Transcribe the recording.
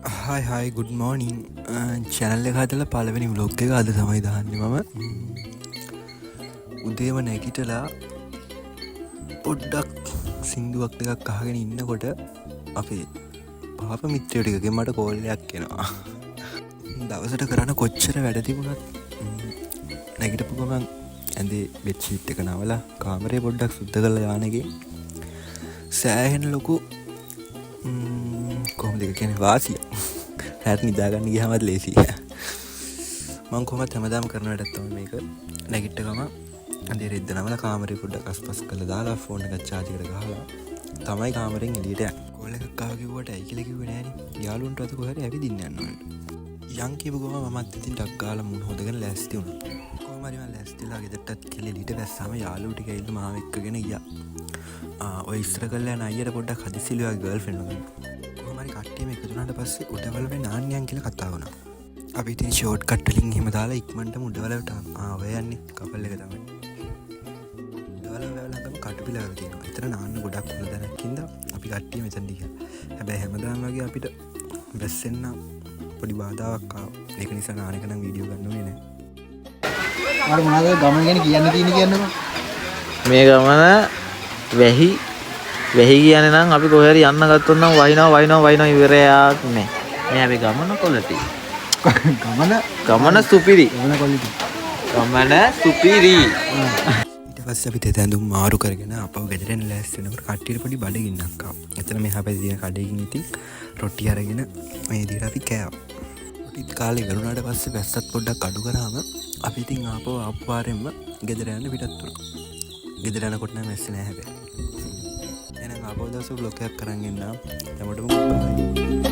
හයි good මෝනිින් චැනල්ල හදල පලවෙනි blog එක අද තමයි දහන්න මම උදේම නැගිටලා පොඩ්ඩක් සිින්දුවක් දෙකක් අහගෙන ඉන්නකොට අපේ පාප මිත්‍රයටිකගේ මට කෝල්ලයක් කෙනවා දවසට කරන්න කොච්චර වැඩතිබුණත් නැගිටපු ගමන් ඇඳේ බෙච්චිට් එක නවලා කාමරය පොඩ්ඩක් සුද්ද කළ යානගේ සෑහෙන ලොකු කොහොම දෙක කෙන වාසිය හැත් නිදාගන්න ගහමත් ලේසි මං කොමත් හැමදාම කරනට ඇත්තම මේක නැගිට්ටකම අන්දේ රෙද්ද නමල කාමරය පොඩ්ඩක් අස්පස් කළ දාලා ෆෝන එකත් චාජිකට ගහලා තමයි කාමරෙන් එලියට කොල්ල එකක්කාකිවට ඇයිකිලකිව නෑන යාලුන්ට අත කොහර ඇවිදින්න යන්නට යංකිවගම මත් ඉතින් ටක්ගාල මුණ හොදගෙන ලැස්ති වුණ කොමරිම ලැස්තිලා ගෙදටත් කෙලෙලිට වැස්සම යාලුටික එල්ල මාවක්කගෙන ගිය ඔය ඉස්ත්‍ර කල්ලයන අයට පොඩ්ඩක් හදිසිලවා ගල් ෆෙන්නුවෙන් කොමරි කට්ටීම එකතුනට පස්සේ උඩවලට නාන්‍යයන් කියල කතා වුණ අපි ඉතින් ෂෝට් කට්ටලින් හෙම දාලා ඉක්මට මුඩවලට ආවයන්නේ කපල්ල එක තමයි දවලගම කටපිලා තින එතර නාන්න ගොඩක් හොල දැනකින්ද අපි කට්ටිය මෙතැන්දික හැබැ හැමදාම් වගේ අපිට බැස්සෙන්න්න පොඩි බාධාවක්කා ඒක නිසා නානකනම් වීඩියෝ ගන්නුවේ නෑ මනාද ගමන ගැන කියන්න තියෙන කියන්නවා මේ ගමන වැහි කියන නම් අපි කොහරි යන්න ගත්තොත් නම් වහිනවා ඉවරයක් නෑ. මේ අපි ගමන කොලටි. ගමන සුපිරි. ගමන සුපිරි. ඊට පස්සේ අපි තෙතැඳුම් මාරු කරගෙන අපව ගෙදරෙන් ලෑස්ති වෙනකොට කට්ටියට පොඩි බඩගින්නක් ආවා. එතන මෙහා පැත්තේ තියෙන කඩේකින් ඉතින් රොටි අරගෙන මේ විදිහට අපි කෑවා. ටික කාලේ ගරුණාට පස්සේ වැස්සත් පොඩ්ඩක් අඩු කරාම අපි ඉතින් ආපහු ආපුවාරෙන්ම ගෙදර යන්න පිටත් වුණා. ගෙදර යනකොට නම් මැස්සේ නෑ හැබැයි. එහෙනම් ආපහු දවස් බ්ලොග් එකක් කරන් එන්න. හැමෝටම ගුඩ් බයි.